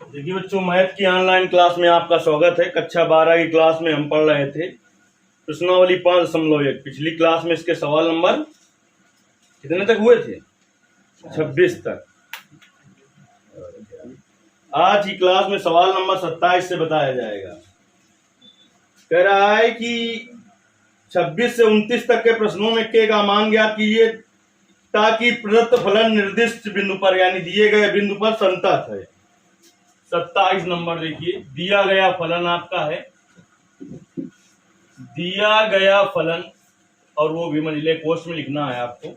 देखिए बच्चों, मैथ की ऑनलाइन क्लास में आपका स्वागत है। कक्षा 12 की क्लास में हम पढ़ रहे थे प्रश्नावली 5.1। पिछली क्लास में इसके सवाल नंबर कितने तक हुए थे? 26 तक। आज की क्लास में सवाल नंबर 27 से बताया जाएगा। कह रहा है कि 26 से 29 तक के प्रश्नों में के का मान ज्ञात कीजिए ताकि प्रदत्त फलन निर्दिष्ट बिंदु पर यानी दिए गए बिंदु पर संतत है। 27 नंबर देखिए, दिया गया फलन आपका है, दिया गया फलन, और वो भी मंझले कोष्ठ में लिखना है आपको।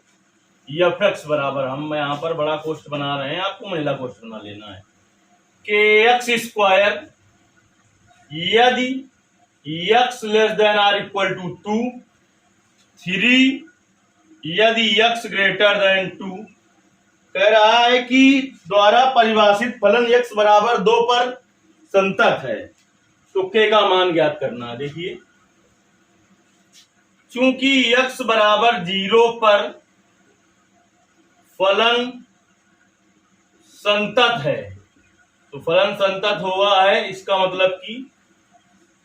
एफ एक्स बराबर, हम यहाँ पर बड़ा कोष्ठ बना रहे हैं, आपको मंझला कोष्ठ बना लेना है। के एक्स स्क्वायर यदि x less than or equal to 2, 3 यदि एक्स ग्रेटर देन 2। कह रहा है कि द्वारा परिभाषित फलन x बराबर 2 पर संतत है, तो k का मान ज्ञात करना है। देखिए, चूंकि x बराबर 0 पर फलन संतत है, तो फलन संतत हुआ है, इसका मतलब कि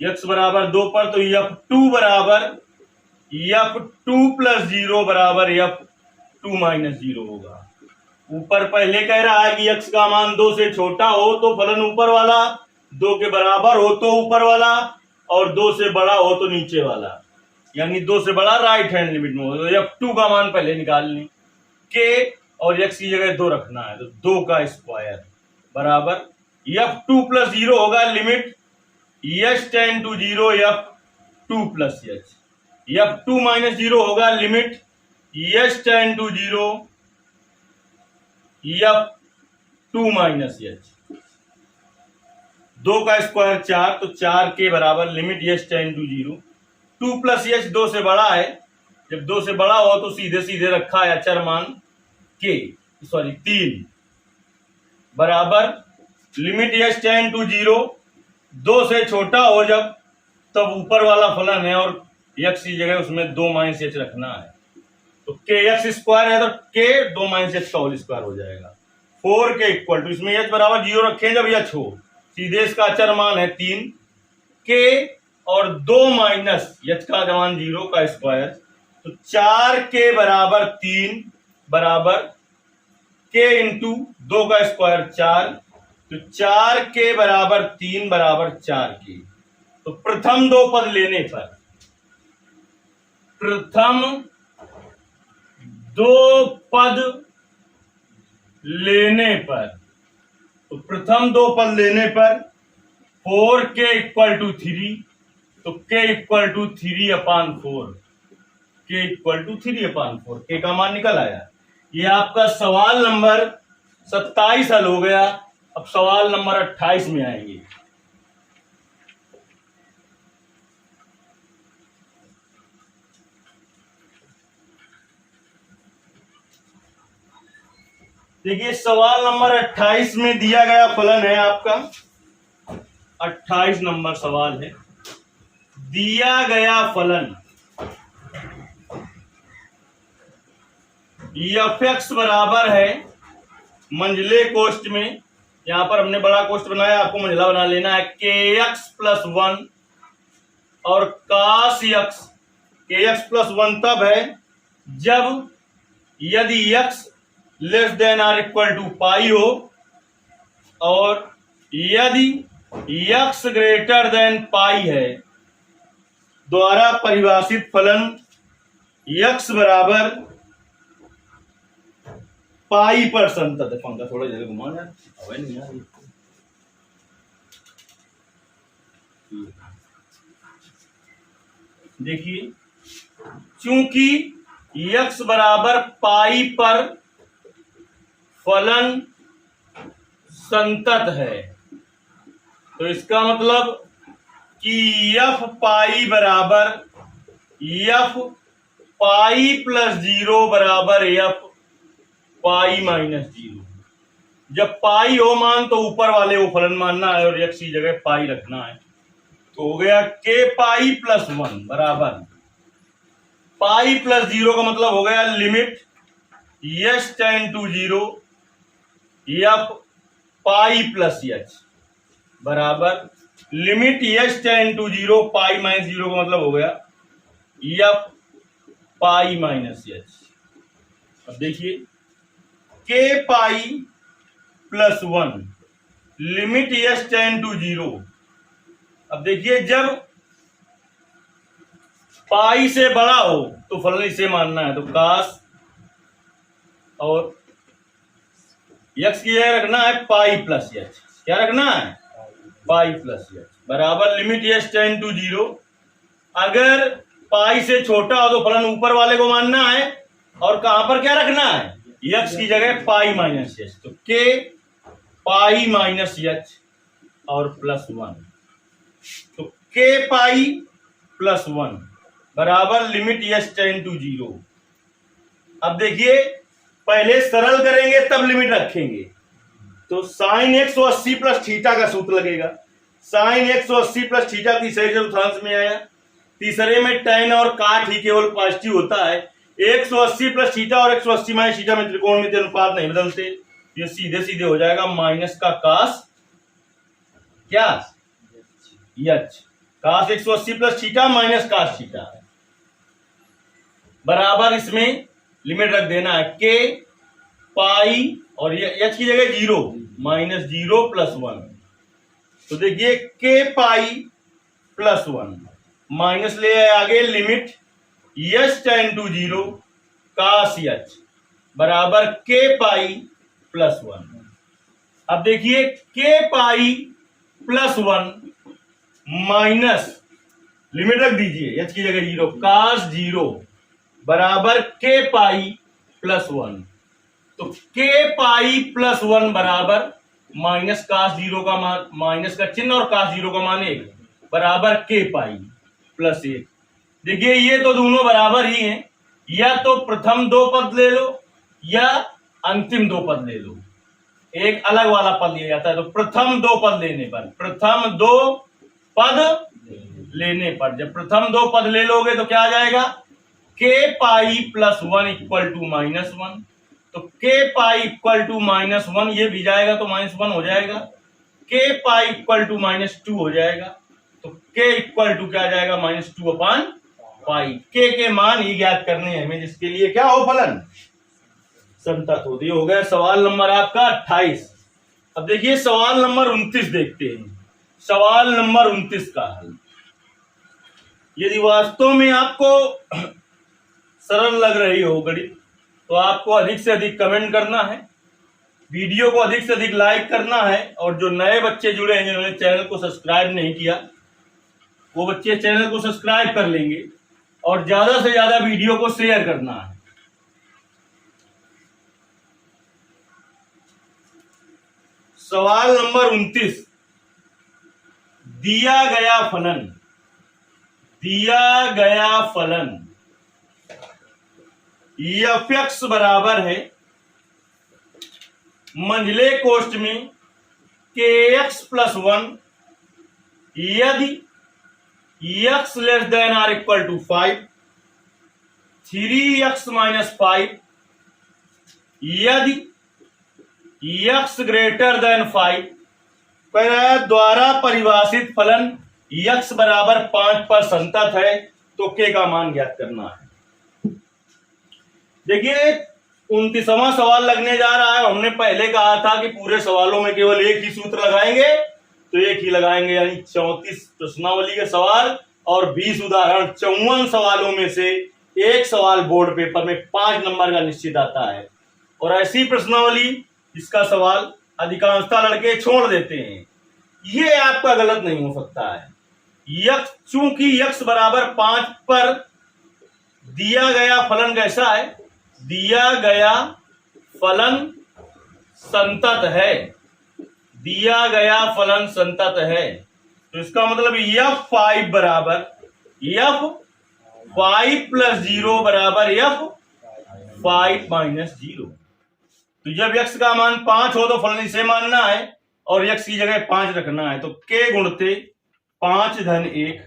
x बराबर 2 पर तो f2 बराबर f2 प्लस 0 बराबर f2 माइनस 0 होगा। ऊपर पहले कह रहा है कि x का मान 2 से छोटा हो तो फलन ऊपर वाला, 2 के बराबर हो तो ऊपर वाला, और 2 से बड़ा हो तो नीचे वाला, यानी 2 से बड़ा राइट हैंड लिमिट में हो। तो f2 का मान पहले निकाल लें, k और x की जगह 2 रखना है, तो 2 का स्क्वायर बराबर f2 प्लस 0 होगा limit h tend to 0 f2 plus h, f2 minus 0 होगा limit h tend to 0 f2 minus h। 2 का स्क्वायर 4, तो 4 के बराबर limit h tend to 0, 2 plus h 2 से बड़ा है, जब 2 से बड़ा हो तो सीधे सीधे रखा है अचर मान k, सॉरी 3 बराबर लिमिट h टेंड टू 0, 2 से छोटा हो जब, तब ऊपर वाला फलन है और x की जगह उसमें 2 माइनस h रखना है, तो के एक्स स्क्वायर है तो के 2 माइनस एच का होल स्क्वायर हो जाएगा। 4 के इक्वल टू, इसमें एच बराबर 0 रखें जब एच हो, सीधे इसका अचर मान है 3 के और 2 माइनस एच का मान 0 का स्क्वायर, तो 4 के बराबर 3 बराबर के इंटू 2 का स्क्वायर 4, तो 4 के बराबर 3 बराबर 4 के। तो प्रथम 2 पद लेने पर, प्रथम 2 पद लेने पर, तो प्रथम 2 पद लेने पर 4k इक्वल टू 3, तो k equal to 3/4, k equal to 3/4, k का मान निकल आया। ये आपका सवाल नंबर 27 हल हो गया। अब सवाल नंबर 28 में आएंगे। देखिए, सवाल नंबर 28 में दिया गया फलन है आपका, 28 नंबर सवाल है, दिया गया फलन एफ एक्स बराबर है मंझले कोष्ठ में, यहां पर हमने बड़ा कोष्ठ बनाया, आपको मंझला बना लेना है, के एक्स प्लस 1 और कास एक्स। के एक्स प्लस 1 तब है जब यदि x less than or equal to pi हो और यदि x ग्रेटर देन पाई है, द्वारा परिभाषित फलन x बराबर पाई पर संतत है। पंखा थोड़ा जगह घुमा यार, हवा नहीं यार। देखिए, चूंकि x बराबर पाई पर फलन संतत है, तो इसका मतलब कि f पाई बराबर f पाई प्लस 0 बराबर f पाई माइनस 0। जब पाई हो मान तो ऊपर वाले वो फलन मानना है और x की जगह पाई रखना है, तो हो गया k पाई प्लस 1 बराबर पाई प्लस 0 का मतलब हो गया limit h tend to 0 f pi plus h. बराबर limit h tend to zero, pi minus zero का मतलब हो गया एफ पाई माइनस एच। अब देखिए k pi plus one limit h tend to zero. अब देखिए जब पाई से बड़ा हो तो फलन इसे मानना है, तो कास और यक्स की जगह रखना है पाई प्लस एच। क्या रखना है? पाई प्लस एच बराबर limit h tend to zero. अगर पाई से छोटा हो तो फलन ऊपर वाले को मानना है, और कहां पर क्या रखना है? यक्स की जगह पाई माइनस एच, तो के पाई माइनस एच और प्लस वन, तो के पाई प्लस वन बराबर limit h tend to zero. अब देखिए पहले सरल करेंगे तब लिमिट रखेंगे, तो साइन 180 प्लस थीटा का सूत्र लगेगा। साइन 180 प्लस थीटा तीसरे चतुर्थांश में आया, तीसरे में tan और काट ही केवल पॉजिटिव होता है। 180 प्लस थीटा और 180 माइनस थीटा में त्रिकोणमितीय अनुपात नहीं बदलते, ये सीधे सीधे हो जाएगा माइनस का कास क्या h, cos 180 plus theta minus cos theta बराबर इसमें लिमिट रख देना है के पाई और ये एच की जगह zero minus zero plus one. तो देखिए k pi plus one minus ले आगे limit h tend to zero cos h बराबर के पाई प्लस वन। अब देखिए k pi plus one minus limit रख दीजिए एच की जगह जीरो कास जीरो बराबर के पाई प्लस वन। तो के पाई प्लस वन बराबर माइनस कास जीरो का मान, माइनस का चिन्ह और कास जीरो का मान एक बराबर के पाई प्लस एक। देखिए ये तो दोनों बराबर ही हैं, या तो प्रथम दो पद ले लो या अंतिम दो पद ले लो, एक अलग वाला पद लिया जाता है। तो प्रथम दो पद लेने पर, प्रथम दो पद लेने पर जब प्रथम दो पद ले लोगे तो क्या आ जाएगा? K pi plus one equal to minus one. तो k pi equal to minus one ये भी जाएगा तो माइनस वन हो जाएगा, k pi equal to minus two हो जाएगा, तो के इक्वल टू क्या जाएगा? Minus two upon pi. K मान ही ज्ञात करने हैं हमें, जिसके लिए क्या हो फलन संतत हो। हो गया सवाल नंबर आपका 28। अब देखिए सवाल नंबर 29 देखते हैं। सवाल नंबर 29 का हल, यदि वास्तव में आपको सरल लग रही हो गणित तो आपको अधिक से अधिक कमेंट करना है, वीडियो को अधिक से अधिक लाइक करना है, और जो नए बच्चे जुड़े हैं जिन्होंने चैनल को सब्सक्राइब नहीं किया वो बच्चे चैनल को सब्सक्राइब कर लेंगे, और ज्यादा से ज्यादा वीडियो को शेयर करना है। सवाल नंबर 29, दिया गया फलन एफ एक्स बराबर है मंझले कोष्ठ में के एक्स प्लस वन यदि x less than or equal to 5, 3x minus 5 यदि एक्स ग्रेटर देन 5 द्वारा परिभाषित फलन x बराबर 5 पर संतत है, तो के का मान ज्ञात करना है। देखिए 29वां सवाल लगने जा रहा है। हमने पहले कहा था कि पूरे सवालों में केवल एक ही सूत्र लगाएंगे, तो एक ही लगाएंगे, यानी 34 प्रश्नावली के सवाल और 20 उदाहरण। 54 सवालों में से एक सवाल बोर्ड पेपर में 5 नंबर का निश्चित आता है, और ऐसी प्रश्नावली इसका सवाल अधिकांशतः लड़के छोड़ देते हैं। ये आपका गलत नहीं हो सकता है। चूंकि x बराबर 5 पर दिया गया फलन कैसा है? दिया गया फलन संतत है, दिया गया फलन संतत है, तो इसका मतलब f5 बराबर f5 प्लस 0 बराबर f5 माइनस 0। तो जब x का मान 5 हो तो फलन इसे मानना है और x की जगह 5 रखना है, तो k गुणते 5 धन 1,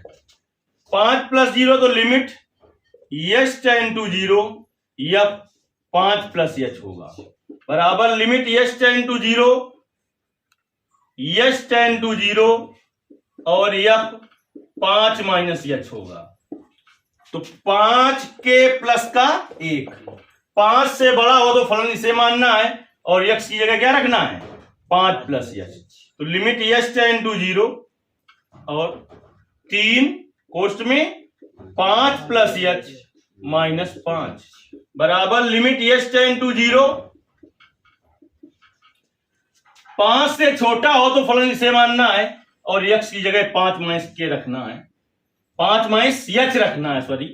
5 प्लस 0 तो limit h tend to 0 f 5 plus h होगा बराबर limit h tend to 0 h tend to 0 और यफ 5 माइनस यच होगा। तो 5 के प्लस का 1, 5 से बड़ा हो तो फलन इसे मानना है और यक्स की जगह क्या रखना है 5 प्लस यच। तो लिमिट यच टेंड टू 0 और 3 कोष्ट में 5 प्लस यच माइनस 5 बराबर लिमिट यच टेंड टू 0। 5 से छोटा हो तो फलन इसे मानना है और यक्स की जगह 5 माइनस के रखना है, 5 माइनस यच रखना है, सॉरी।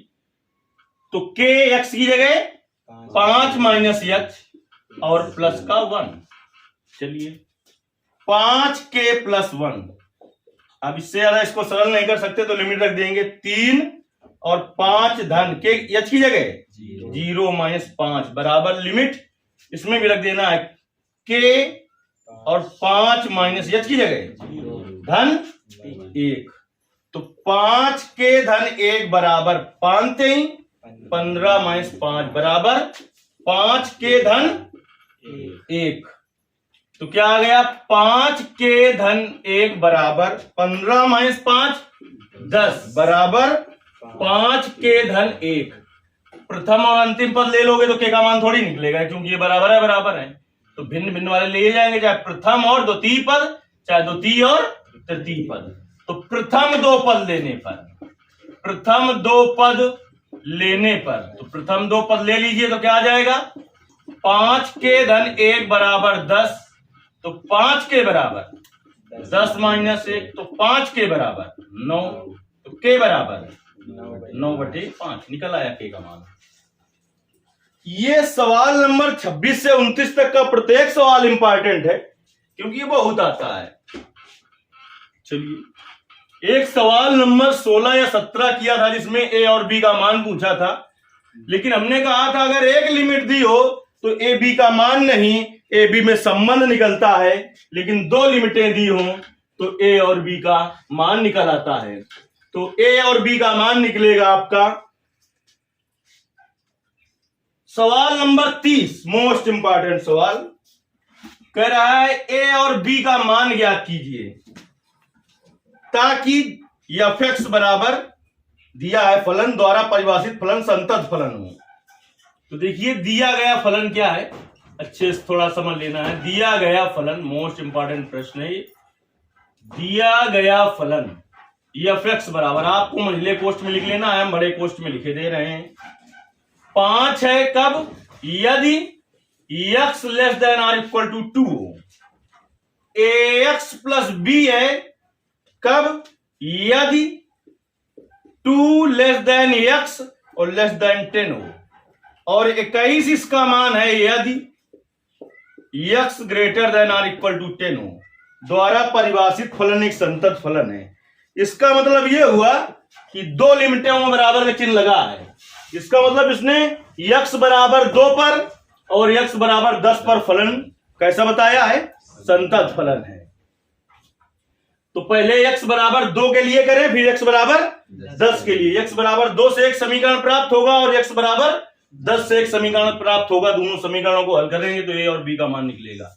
तो के यक्स की जगह 5 माइनस यच और प्लस का 1। चलिए 5 के प्लस 1। अब इससे ज्यादा इसको सरल नहीं कर सकते तो लिमिट रख देंगे 3 और 5 धन के यच की जगह 0 माइनस 5 बराबर लिमिट इसमें भी रख देना है के और 5 माइनस यच की जगह धन 1। तो 5 के धन 1 बराबर 5 15 माइनस 5 बराबर 5 के धन 1। तो क्या आ गया 5 के धन 1 बराबर 15 माइनस 5 10 बराबर 5 के धन 1। प्रथम और अंतिम पद ले लोगे तो के का मान थोड़ी निकलेगा क्योंकि ये बराबर है। तो भिन्न भिन्न वाले लिए जाएंगे, चाहे प्रथम और द्वितीय पद चाहे द्वितीय और तृतीय पद। तो प्रथम दो पद लेने पर तो प्रथम दो पद ले लीजिए तो क्या आ जाएगा 5 के धन 1 बराबर 10। तो 5 के बराबर 10 माइनस 1 तो 5 के बराबर 9। तो के बराबर 9/5 निकल आया के का मान। ये सवाल नंबर 26 से 29 तक का प्रत्येक सवाल इंपॉर्टेंट है क्योंकि ये बहुत आता है। चलिए एक सवाल नंबर 16 या 17 किया था जिसमें ए और बी का मान पूछा था, लेकिन हमने कहा था अगर एक लिमिट दी हो तो ए बी का मान नहीं ए बी में संबंध निकलता है, लेकिन 2 लिमिटें दी हों तो ए और बी का मान निकल आता है। तो ए और बी का मान निकलेगा आपका सवाल नंबर 30 मोस्ट इंपॉर्टेंट सवाल कह रहा है ए और बी का मान ज्ञात कीजिए ताकि एफ एक्स बराबर दिया है फलन द्वारा परिभाषित फलन संतत फलन हो। तो देखिए दिया गया फलन क्या है, अच्छे से थोड़ा समझ लेना है। दिया गया फलन मोस्ट इंपॉर्टेंट प्रश्न है। दिया गया फलन एफ एक्स बराबर आपको मंझले कोष्ठ में लिख लेना है, हम बड़े कोष्ठ में लिखे दे रहे हैं। 5 है कब यदि x less than or equal to 2 हो। ax प्लस बी है कब यदि 2 लेस देन x और लेस देन 10 हो। और 21 इसका मान है यदि x greater than or equal to 10 हो। द्वारा परिभाषित फलन एक संतत फलन है। इसका मतलब यह हुआ कि 2 लिमिटों में बराबर का चिन्ह लगा है। इसका मतलब इसने x बराबर 2 पर और x बराबर 10 पर फलन कैसा बताया है, संतत फलन है। तो पहले x बराबर 2 के लिए करें फिर x बराबर 10 के लिए। x बराबर 2 से एक समीकरण प्राप्त होगा और x बराबर 10 से एक समीकरण प्राप्त होगा। दोनों समीकरणों को हल करेंगे तो a और b का मान निकलेगा।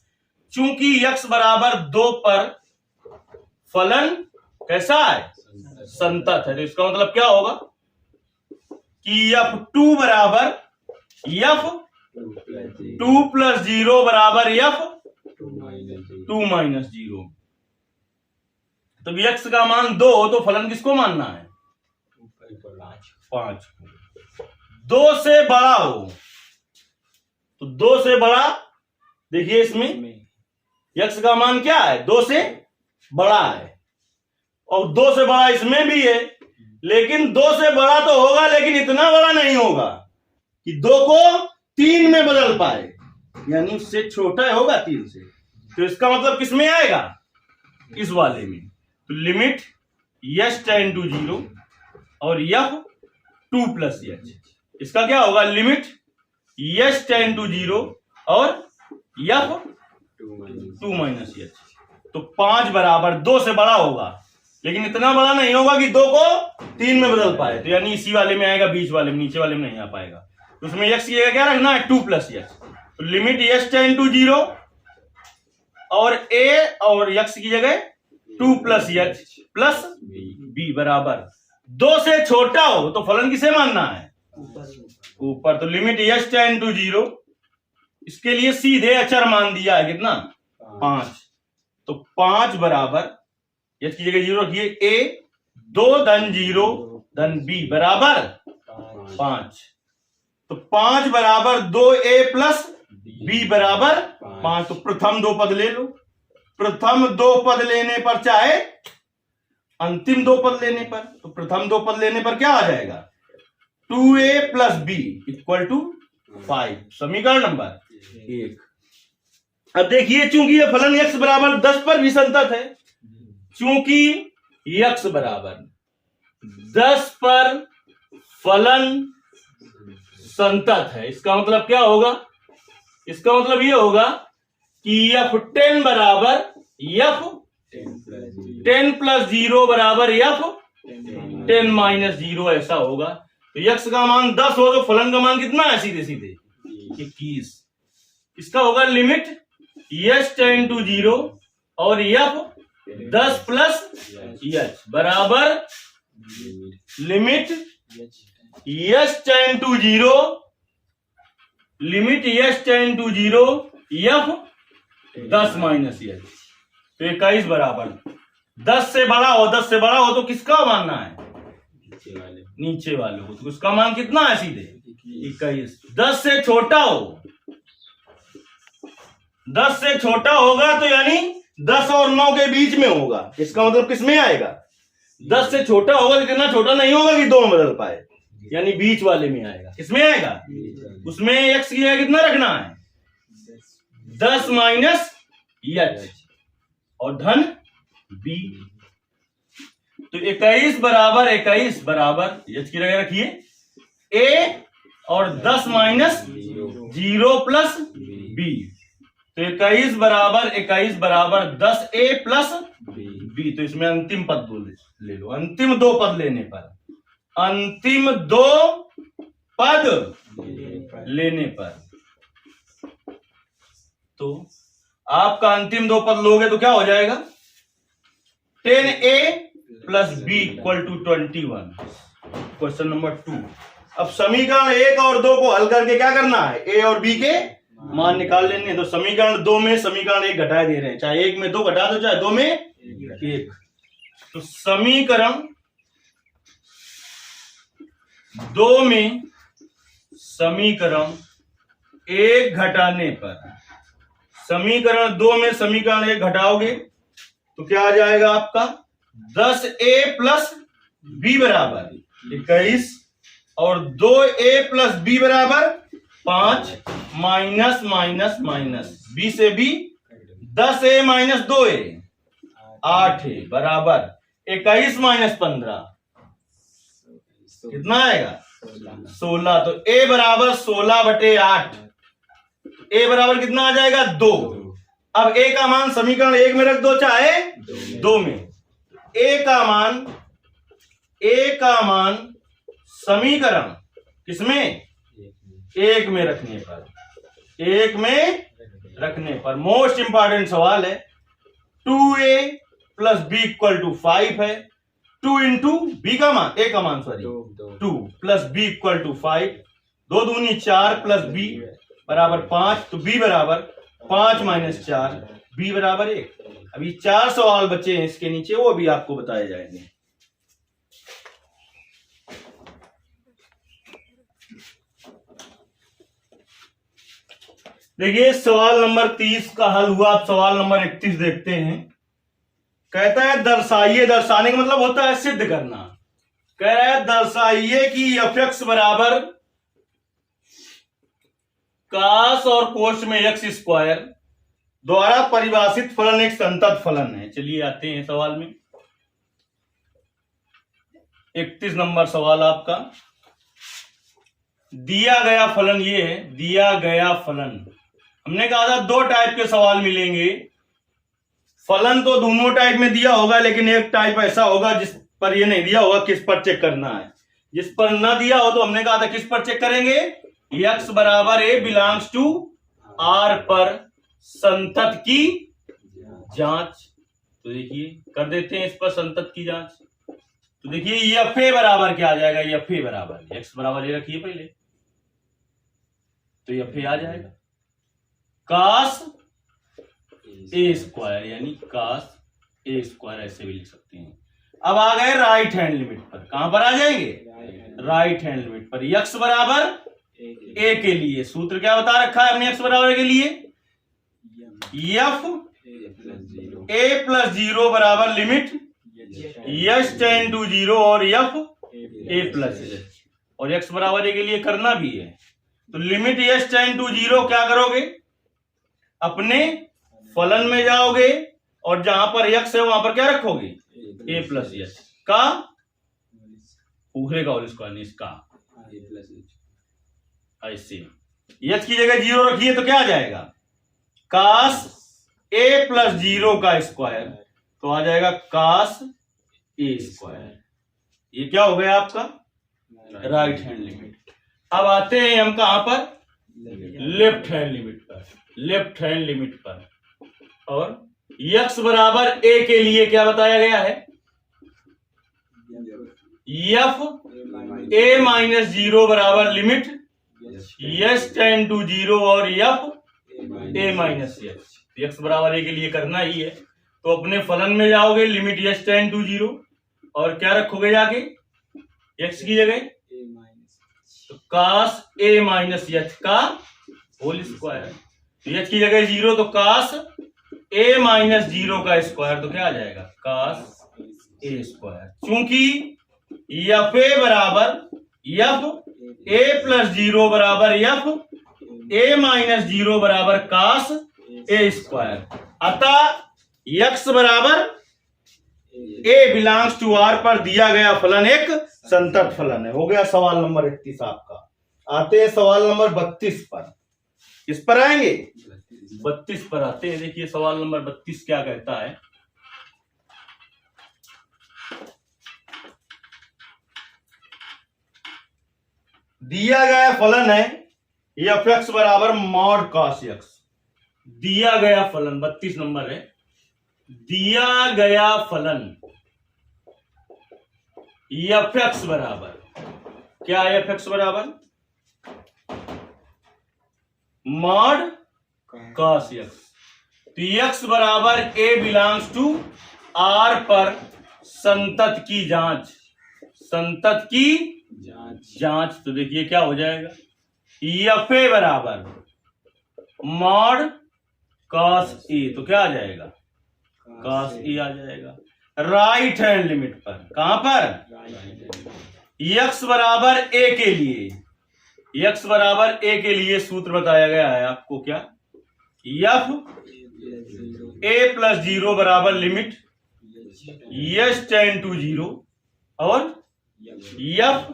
चूंकि x बराबर 2 पर फलन कैसा है, संतत है। तो इसका मतलब क्या होगा कि f2 बराबर f2 प्लस 0 बराबर f2 माइनस 0। तो x का मान 2 हो तो फलन किसको मानना है, 5 को। 2 से बड़ा हो तो 2 से बड़ा, देखिए इसमें x का मान क्या है 2 से बड़ा है और 2 से बड़ा इसमें भी है, लेकिन 2 से बड़ा तो होगा लेकिन इतना बड़ा नहीं होगा कि 2 को 3 में बदल पाए, यानी उससे छोटा होगा 3 से। तो इसका मतलब किसमें आएगा, इस वाले में। तो लिमिट यच टेंड टू 0 और f2 प्लस यच, इसका क्या होगा लिमिट यच टेंड टू 0 और f2 माइनस यच। तो 5 बराबर 2 से बड़ा होगा लेकिन इतना बड़ा नहीं होगा कि 2 को 3 में बदल पाए, तो यानी इसी वाले में आएगा, बीच वाले में, नीचे वाले में नहीं आ पाएगा। तो उसमें x की जगह क्या रखना है 2 प्लस यच। तो लिमिट यच टेंड टू 0 और a और x की जगह 2 प्लस एच प्लस बी बराबर 2 से छोटा हो तो फलन किसे मानना है? ऊपर। तो लिमिट एच टेंड टू 0, इसके लिए सीधे अचर मान दिया है कितना? 5। तो 5 बराबर एच की जगह 0 रखिए, a 2 धन 0 धन b बराबर 5। तो 5 बराबर 2a प्लस b बराबर 5। तो प्रथम 2 पद ले लो। प्रथम 2 पद लेने पर चाहे अंतिम 2 पद लेने पर, तो प्रथम 2 पद लेने पर क्या आ जाएगा? 2a plus b equal to 5। समीकरण नंबर 1। अब देखिए, चूंकि यह फलन x बराबर 10 पर भी संतत है, चूंकि x बराबर 10 पर फलन संतत है, इसका मतलब क्या होगा? इसका मतलब यह होगा कि f10 बराबर f10 प्लस 0 बराबर f10 माइनस 0 ऐसा होगा। तो x का मान 10 हो तो फलन का मान कितना है? सीधे सीधे 21। इसका होगा लिमिट h टेंड टू 0 और f 10 प्लस h बराबर limit h tend to 0, limit h tend to 0 f 10 minus h। तो 21 बराबर 10 से बड़ा हो, 10 से बड़ा हो तो किसका मानना है? नीचे वाले को। तो उसका मान कितना है? सीधे 21। 10 से छोटा हो, 10 से छोटा होगा तो यानी 10 और 9 के बीच में होगा। इसका मतलब किसमें आएगा? 10 से छोटा होगा, कितना छोटा नहीं होगा कि 2 में बदल पाए, यानी बीच वाले में आएगा। किसमें आएगा? उसमें x की जगह कितना रखना है? 10 माइनस h और धन b। तो 21 बराबर h की जगह रखिए a और 10 माइनस 0 प्लस b। तो 21 बराबर 10a प्लस b। तो इसमें अंतिम पद ले लो। अंतिम 2 पद लेने पर, अंतिम 2 पद लेने पर, तो आपका अंतिम 2 पद लोगे तो क्या हो जाएगा? 10a plus b equal to 21। Question number 2। अब समीकरण 1 और 2 को हल करके क्या करना है? a और b के मान निकाल लेने। तो समीकरण 2 में समीकरण 1 घटा दे रहे हैं, चाहे 1 में 2 घटा दो, चाहे 2 में 1। तो समीकरण 2 में समीकरण 1 घटाने पर, समीकरण 2 में समीकरण 1 घटाओगे तो क्या आ जाएगा आपका? 10a प्लस b बराबर 21 और 2a प्लस b बराबर 5 माइनस माइनस माइनस b से b 10a minus 2a 8a बराबर 21 माइनस 15 कितना आएगा? 16। तो a बराबर 16/8। a बराबर कितना आ जाएगा? 2। अब a का मान समीकरण 1 में रख दो, चाहे 2 में। a का मान समीकरण किसमें? 1 में रखने पर, 1 में रखने पर मोस्ट इंपॉर्टेंट सवाल है। 2a plus b equal to 5 है। 2 इंटू b का मान, a का मान sorry 2 plus b equal to 5, 2 दूनी 4 प्लस b बराबर 5। तो b बराबर 5 माइनस 4, b बराबर 1। अभी 4 सवाल बचे हैं इसके नीचे, वो भी आपको बताए जाएंगे। देखिए सवाल नंबर 30 का हल हुआ। अब सवाल नंबर 31 देखते हैं। कहता है दर्शाइए, दर्शाने का मतलब होता है सिद्ध करना। कह रहा है दर्शाइए कि f(x) बराबर कास और कोश में x² द्वारा परिभाषित फलन एक संतत फलन है। चलिए आते हैं सवाल में। 31 नंबर सवाल आपका। दिया गया फलन ये है, दिया गया फलन। हमने कहा था 2 टाइप के सवाल मिलेंगे। फलन तो दोनों टाइप में दिया होगा, लेकिन एक टाइप ऐसा होगा जिस पर ये नहीं दिया होगा, किस पर चेक करना है। जिस पर ना दिया हो तो हमने कहा था किस पर चेक करेंगे? x बराबर a बिलोंग्स टू r पर संतत की जांच। तो देखिए कर देते हैं इस पर संतत की जांच। तो देखिए एफ ए बराबर क्या आ जाएगा, एफ ए बराबर एक्स बराबर ये रखिए पहले, तो एफ ए आ जाएगा कास ए स्क्वायर, यानी कास ए स्क्वायर ऐसे भी लिख सकते हैं। अब आ गए राइट हैंड लिमिट पर, कहां पर आ जाएंगे, राइट हैंड लिमिट पर। एक्स बराबर ए के लिए सूत्र क्या बता रखा है हमने, एक्स बराबर के लिए एफ ए प्लस जीरो बराबर limit h tend to zero और एफ ए प्लस एच, और एक्स बराबर ए के लिए करना भी है। तो limit h tend to zero क्या करोगे, अपने फलन में जाओगे और जहां पर एक्स है वहां पर क्या रखोगे, ए प्लस एच का पूरे का होल स्क्वायर, इसका ऐसे एच की जगह जीरो रखिए तो क्या आ जाएगा, कास ए प्लस जीरो का स्क्वायर, तो आ जाएगा कास ए स्क्वायर। ये क्या हो गया आपका राइट हैंड लिमिट। अब आते हैं हम कहां पर, लेफ्ट हैंड लिमिट पर। लेफ्ट हैंड लिमिट पर और x बराबर a के लिए क्या बताया गया है, एफ ए माइनस जीरो बराबर limit h tend to zero और f a minus h. X बराबर ए के लिए करना ही है, तो अपने फलन में जाओगे limit h tend to zero और क्या रखोगे जाके एक्स की जगह, तो कास ए माइनस एच का होल स्क्वायर। एच की जगह जीरो तो कास ए माइनस जीरो का स्क्वायर, तो क्या आ जाएगा कास ए स्क्वायर। चूंकि एफ ए बराबर एफ ए प्लस जीरो बराबर एफ ए माइनस जीरो बराबर कास ए स्क्वायर, अतः एक्स बराबर ए बिलोंग्स टू आर पर दिया गया फलन एक संतत फलन है। हो गया सवाल नंबर 31 आपका। आते हैं सवाल नंबर 32 पर। किस पर आएंगे, 32 पर आते हैं। देखिए सवाल नंबर 32 क्या कहता है, दिया गया फलन है एफ एक्स बराबर मॉड कॉस एक्स। दिया गया फलन 32 नंबर है, दिया गया फलन एफ एक्स बराबर क्या है, एफ एक्स बराबर मॉड कॉस एक्स। तो एक्स बराबर ए बिलोंग्स टू आर पर संतत की जांच, संतत की जांच। तो देखिए क्या हो जाएगा, एफ ए बराबर मॉड कॉस ए, तो क्या आ जाएगा कॉस ए आ जाएगा। राइट हैंड लिमिट पर, कहां पर, एक्स बराबर ए के लिए, एक्स बराबर ए के लिए सूत्र बताया गया है आपको क्या, एफ ए प्लस जीरो बराबर limit h tend to zero और एफ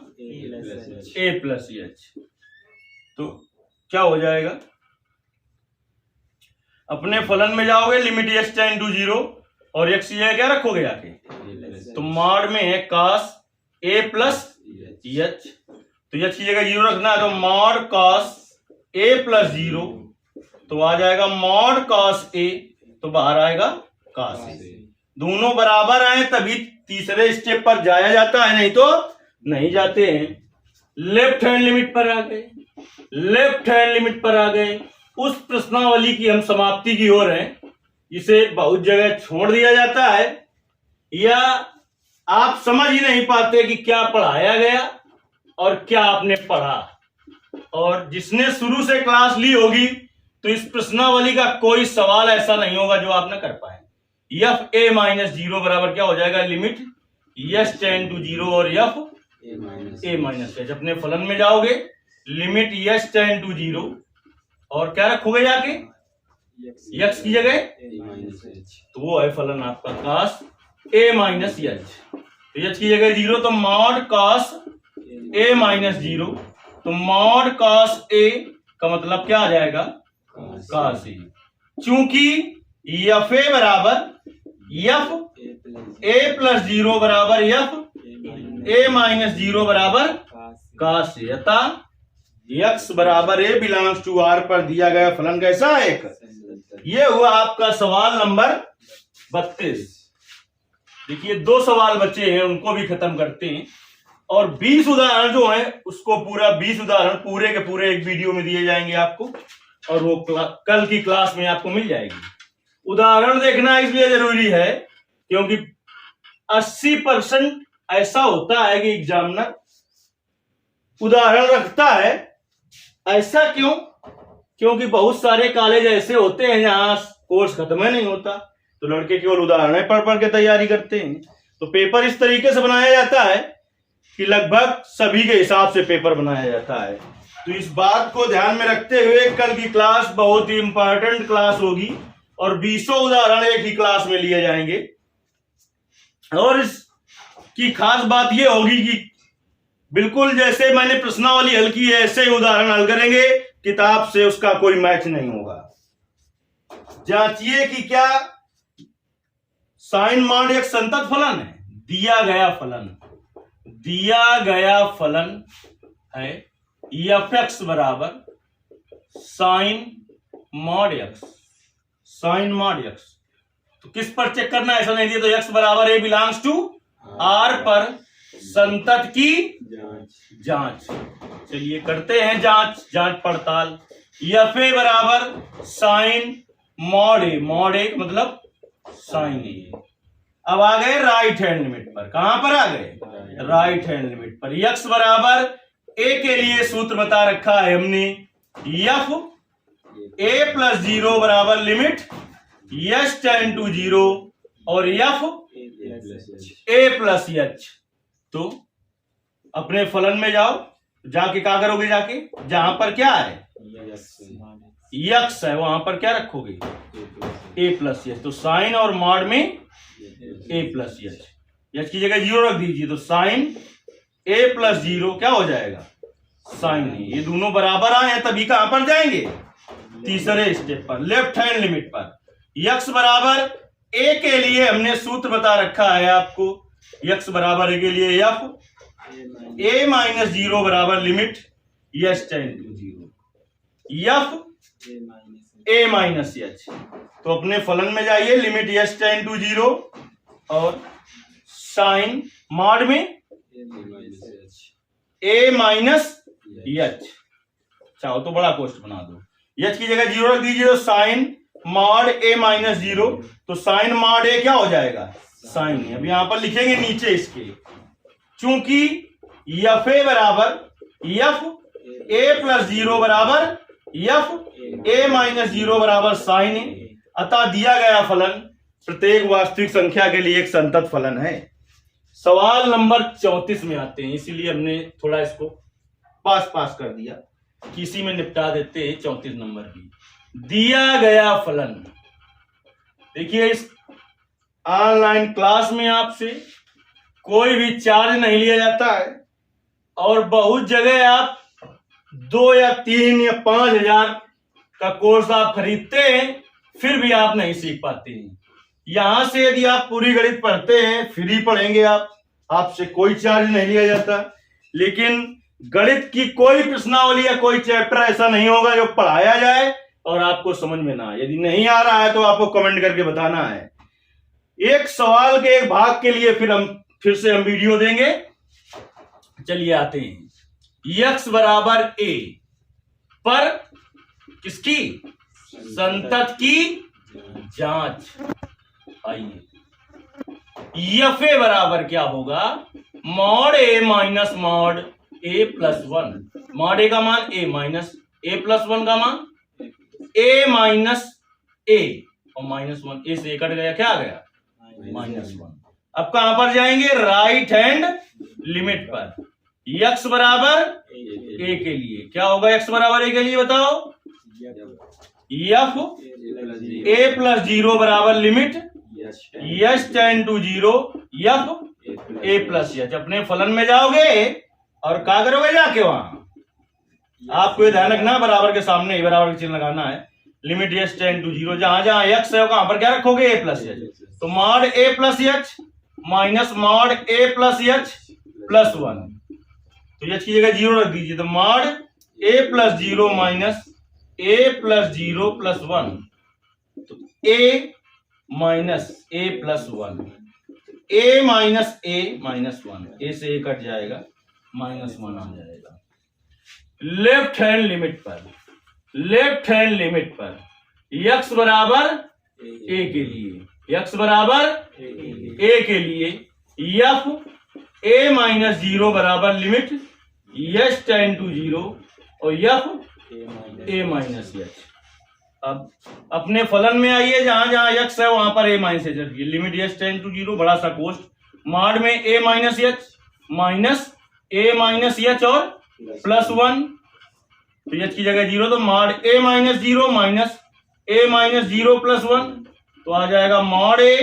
ए प्लस एच। तो क्या हो जाएगा, अपने फलन में जाओगे limit h tend to zero और एक्स क्या रखोगे आके, तो मॉड में है कास ए प्लस एच, तो एच की जगह जीरो रखना है, तो mod cos a plus zero, तो आ जाएगा मॉड कास ए, तो बाहर आएगा कास ए। दोनों बराबर आए तभी तीसरे स्टेप पर जाया जाता है, नहीं तो नहीं जाते हैं। लेफ्ट हैंड लिमिट पर आ गए, लेफ्ट हैंड लिमिट पर आ गए। उस प्रश्नावली की हम समाप्ति की ओर हैं, जिसे बहुत जगह छोड़ दिया जाता है या आप समझ ही नहीं पाते कि क्या पढ़ाया गया और क्या आपने पढ़ा। और जिसने शुरू से क्लास ली होगी तो इस प्रश्नावली का कोई सवाल ऐसा नहीं होगा जो आप न कर पाए। एफ ए माइनस जीरो बराबर क्या हो जाएगा, limit h tend to zero और एफ ए माइनस एच। अपने फलन में जाओगे limit h tend to zero और क्या रखोगे जाके एक्स की जगह, तो वो है फलन आपका कास ए माइनस एच। तो एच की जगह जीरो, तो mod cos a minus zero, तो मॉड कास ए का मतलब क्या आ जाएगा कास ए। चूंकि एफ ए बराबर एफ ए प्लस जीरो बराबर एफ ए माइनस जीरो बराबर कास ए, अतः एक्स बराबर ए बिलोंग्स टू आर पर दिया गया फलन कैसा है, एक ये हुआ आपका सवाल नंबर 32। देखिए 2 सवाल बचे हैं, उनको भी खत्म करते हैं। और 20 उदाहरण जो है उसको पूरा 20 उदाहरण पूरे के पूरे एक वीडियो में दिए जाएंगे आपको, और वो कल की क्लास में आपको मिल जाएगी। उदाहरण देखना इसलिए जरूरी है क्योंकि 80% ऐसा होता है कि एग्जामिनर उदाहरण रखता है। ऐसा क्यों? क्योंकि बहुत सारे कॉलेज ऐसे होते हैं जहां कोर्स खत्म ही नहीं होता, तो लड़के केवल उदाहरण पढ़ पढ़ के तैयारी करते हैं। तो पेपर इस तरीके से बनाया जाता है कि लगभग सभी के हिसाब से पेपर बनाया जाता है। तो इस बात को ध्यान में रखते हुए कल की क्लास बहुत ही इंपॉर्टेंट क्लास होगी और 20 उदाहरण एक ही क्लास में लिए जाएंगे। और इसकी खास बात यह होगी कि बिल्कुल जैसे मैंने प्रश्नावली हल की है ऐसे ही उदाहरण हल करेंगे, किताब से उसका कोई मैच नहीं होगा। जांचिए कि क्या साइन मॉड एक संतत फलन है। दिया गया फलन है एफ एक्स बराबर साइन मॉड एक्स। तो किस पर चेक करना है? ऐसा नहीं दिया तो एक्स बराबर ए बिलोंग्स टू आर पर संतत की जांच। चलिए करते हैं जांच पड़ताल। एफ ए बराबर साइन मॉड ए मतलब साइन ए। अब आ गए राइट हैंड लिमिट पर। कहां पर आ गए? राइट हैंड लिमिट पर। एक्स बराबर ए के लिए सूत्र बता रखा है हमने, एफ ए प्लस 0 बराबर लिमिट एच टेंड टू 0 और एफ ए प्लस एच। तो अपने फलन में जाओ, जाके क्या करोगे? जाके जहां पर क्या है यक्स है वहां पर क्या रखोगे? ए प्लस एच। तो साइन और मॉड में ए प्लस एच की जगह 0 रख दीजिए। तो साइन ए प्लस 0 क्या हो जाएगा? साइन ए। ये दोनों बराबर आए तभी कहां पर जाएंगे? तीसरे स्टेप पर, लेफ्ट हैंड लिमिट पर। यक्स बराबर ए के लिए हमने सूत्र बता रखा है आपको, यक्स बराबर ए के लिए एफ ए माइनस 0 बराबर limit h tend to 0 f a minus h. तो अपने फलन में जाइए, लिमिट एच टेंड टू 0 और साइन मॉड में ए माइनस एच। चाहो तो बड़ा कोष्ट बना दो, एच की जगह 0 रख दीजिए। तो साइन मॉड ए माइनस 0, तो साइन मॉड ए क्या हो जाएगा? साइन ए। अब यहां पर लिखेंगे नीचे इसके, चूंकि एफ ए बराबर एफ ए प्लस 0 बराबर एफ ए माइनस 0 बराबर साइन ए, अतः दिया गया फलन प्रत्येक वास्तविक संख्या के लिए एक संतत फलन है। सवाल नंबर 34 में आते हैं, इसीलिए हमने थोड़ा इसको पास कर दिया कि इसी में निपटा देते हैं 34 नंबर की। दिया गया फलन, देखिए इस ऑनलाइन क्लास में आपसे कोई भी चार्ज नहीं लिया जाता है और बहुत जगह आप 2 या 3 या 5 हजार का कोर्स आप खरीदते हैं फिर भी आप नहीं सीख पाते हैं। यहां से यदि आप पूरी गणित पढ़ते हैं, फ्री पढ़ेंगे आप, आपसे कोई चार्ज नहीं लिया जाता। लेकिन गणित की कोई प्रश्नावली या कोई चैप्टर ऐसा नहीं होगा जो पढ़ाया जाए और आपको समझ में ना आए। यदि नहीं आ रहा है तो आपको कमेंट करके बताना है। एक सवाल के एक भाग के लिए फिर से हम वीडियो देंगे। चलिए आते हैं। एक्स बराबर ए पर किसकी? संतत की जांच। आइए, एफ ए बराबर क्या होगा? मॉड ए माइनस मॉड ए प्लस 1। मॉड ए का मान ए माइनस ए प्लस 1 का मान ए माइनस ए और माइनस 1। ए से कट गया, क्या आ गया? माइनस 1। अब कहां पर जाएंगे? राइट हैंड लिमिट पर। एक्स बराबर ए के लिए क्या होगा? एक्स बराबर ए के लिए बताओ, एफ ए प्लस 0 बराबर limit h tend to 0 f a plus h. अपने फलन में जाओगे और क्या करोगे? जाके वहां आपको ये ध्यान रखना, बराबर के सामने बराबर का चिन्ह लगाना है। लिमिट एच टेंड टू 0, जहां जहां एक्स है वहां पर क्या रखोगे? ए प्लस एच। तो मॉड ए प्लस एच माइनस मॉड ए प्लस एच प्लस 1। तो एच की जगह 0 रख दीजिए। तो मॉड ए प्लस 0 माइनस ए प्लस 0 प्लस 1 तो a minus a plus 1, a minus a minus 1, a से a कट जाएगा, माइनस 1 आ जाएगा। लेफ्ट हैंड लिमिट पर x बराबर a के लिए, x बराबर a के लिए f a माइनस 0 बराबर लिमिट h टेंड टू 0 और f a माइनस h। अब अपने फलन में आइए, जहां जहां x है वहां पर a माइनस h रखिए। लिमिट h टेंड टू 0, बड़ा सा कोष्ट, मॉड में a minus h minus a minus h और प्लस 1, तो h की जगह 0, तो mod a minus 0 minus a minus 0 plus 1, तो आ जाएगा mod a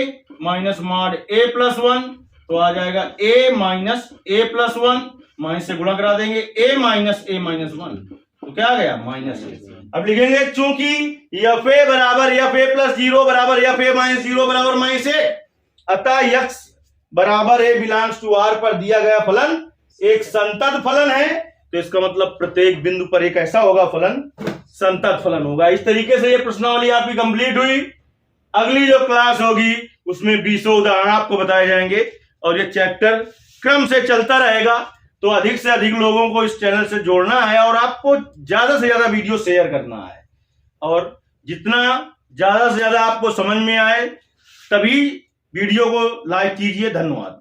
minus mod a plus 1, तो आ जाएगा a minus a plus 1, minus से गुणा करा देंगे a माइनस 1, तो क्या आ गया माइनस a। अब लिखेंगे चूंकि एफ ए बराबर एफ ए प्लस 0 बराबर एफ ए माइनस 0 बराबर माइनस a, अतः x बराबर a बिलोंग्स टू r पर दिया गया फलन एक संतत फलन है, तो इसका मतलब प्रत्येक बिंदु पर एक ऐसा होगा फलन, संतत फलन होगा। इस तरीके से ये प्रश्नावली आपकी कंप्लीट हुई। अगली जो क्लास होगी उसमें 20 उदाहरण आपको बताए जाएंगे और ये चैप्टर क्रम से चलता रहेगा। तो अधिक से अधिक लोगों को इस चैनल से जोड़ना है और आपको ज्यादा से ज्यादा वीडियो शेयर करना है, और जितना ज्यादा से ज्यादा आपको समझ में आए तभी वीडियो को लाइक कीजिए। धन्यवाद।